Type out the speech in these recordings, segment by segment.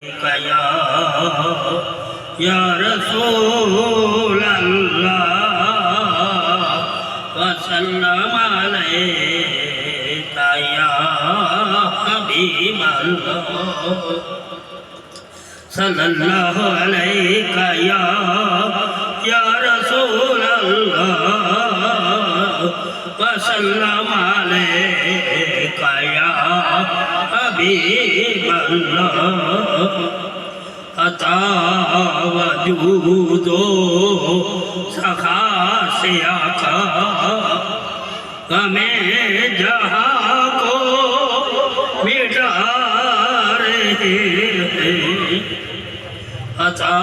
या रसूल अल्लाह वसल्लम अलैका या हबीब अल्लाह सल्लल्लाहु अलैका या रसूल अल्लाह वसल्लम अलैका या हबीब अल्लाह अता वजूदो सखा से आका हमें जहाँ को मिटा रहे हैं। अता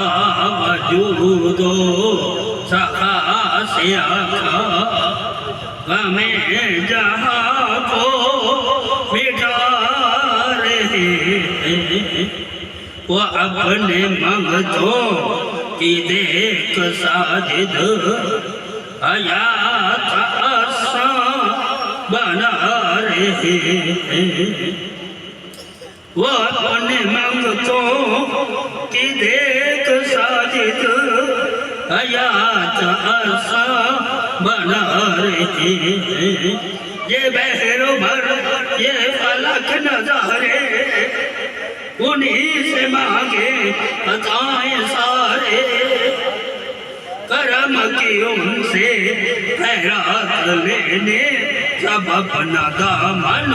वजूदो सखा से आका हमें जहाँ को मिटा रहे हैं। वो अपने मंगतों की देख साजिद हयात आसान बना रहे हैं। वो अपने मंगतों की देख साजिद हयात आसान बना रहे हैं। ये बहरो भर ये फलक नजारे उन्हीं से मांगे अताएं सारे करम की उनसे खैरात लेने सब अपना दामन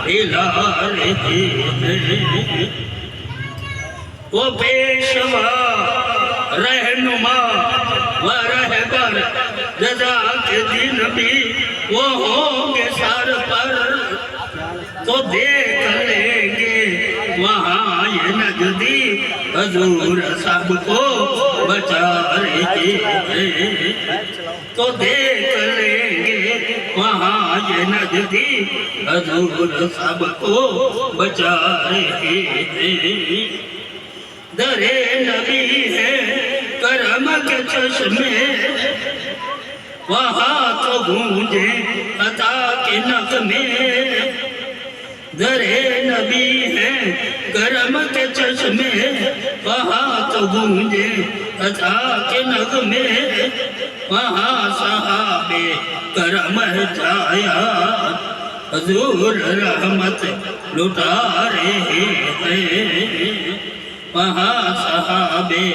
हिला रहे हैं। वो पेशवा रहनुमा व रहबर जजा के दिन भी वो होंगे सर पर तो देख लेंगे वहाँ ये नजदी हजूर सबको बचा रहे हैं। तो देख लेंगे वहाँ ये नजदी हजूर सबको बचा रहे हैं। दरे नबी है करम के चश्मे वहाँ तो गूंजे अता के नगमे। दरे नबी है करम के चश्मे वहाँ तो गूंजे अता के नगमे। वहाँ सहाबे करम छाया हजूर रहमत लुटा रहे हैं। वहाँ सहाबे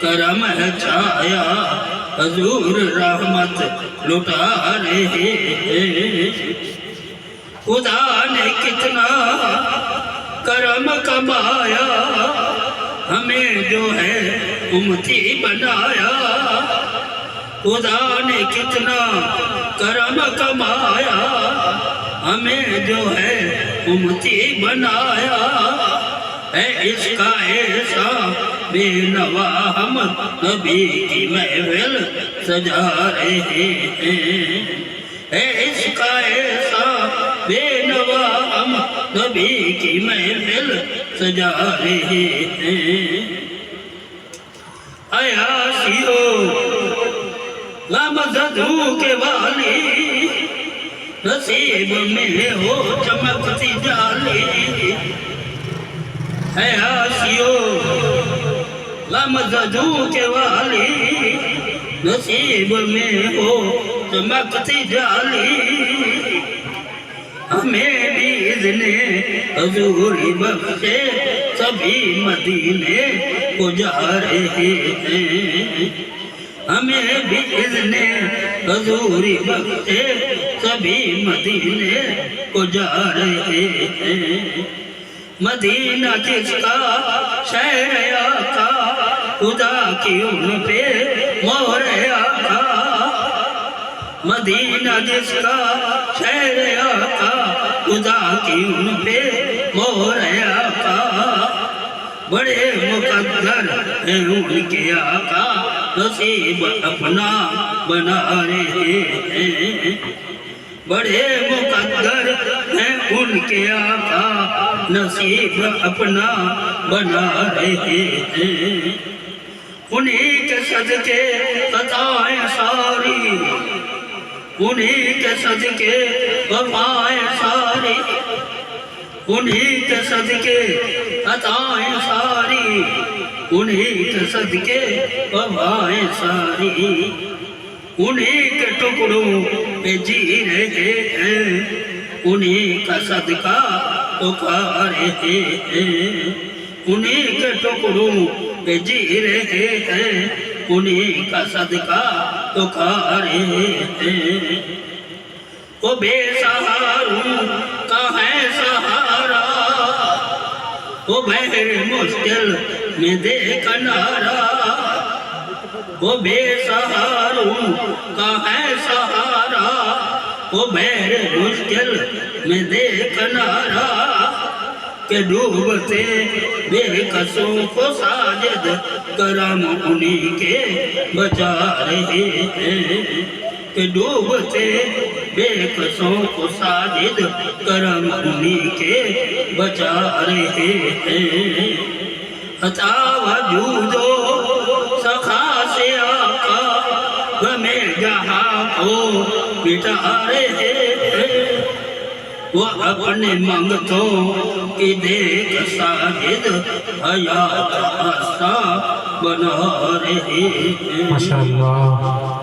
करम छाया हजूर रहमत लुटा रहे हैं। खुदा ने कितना करम कमाया हमें जो है उम्मती बनाया। खुदा ने कितना करम कमाया हमें जो है उम्मती बनाया है। इसका ऐसा बेनवा हम नबी की महफिल सजा रहे हैं। है इसका ऐसा बेनवा हम नबी की महफिल सजा रहे हैं। अयासियो गमज़दू के वाली नसीब में हो चमकती जाली। अयासियो गमज़दू के वाली नसीब में हो चमकती जाली। हमें भी इज़्ने हजूरी बख्शे सभी मदीने को जा रहे हैं। हमें भी इज़्ने हजूरी बख्शे सभी मदीने को जा रहे हैं। मदीना जिसका शहर आका खुदा की उन पे मोहर आका। मदीना जिसका शहर आका खुदा की उन पे मोहर आका। बड़े मुकद्दर हैं उनके आका नसीब अपना बना रहे हैं। बड़े मुकद्दर हैं उनके आका नसीब अपना बना रहे हैं। उन्हीं के सदके अताएं सारी उन्हीं के सदके वफाएं सारी उन्हीं के सदके अताएं सारी उन्हीं के सदके हवाएं सारी, उन्हीं के टुकड़ों पे जी रहे हैं, उन्हीं का सदका तो खा रहे हैं, उन्हीं के टुकड़ों पे जी रहे हैं, उन्हीं का सदका तो खा रहे हैं। वो बेसहारों का है सहारा, वो बहर मुश्किल में दे किनारा, वो बेसहारों का है सहारा, वो बहर मुश्किल में दे किनारा, के डूबते बेकसों को साजिद करम उन्हीं के बचा रहे हैं, के डूबते बेकसों को साजिद करम उन्हीं के बचा रहे हैं। अता वजूदो सखा से आका गमे जहां को मिटा रहे हैं, वो अपने मंगतों की देख साजिद हयात आसा बना रहे हैं। माशाअल्लाह।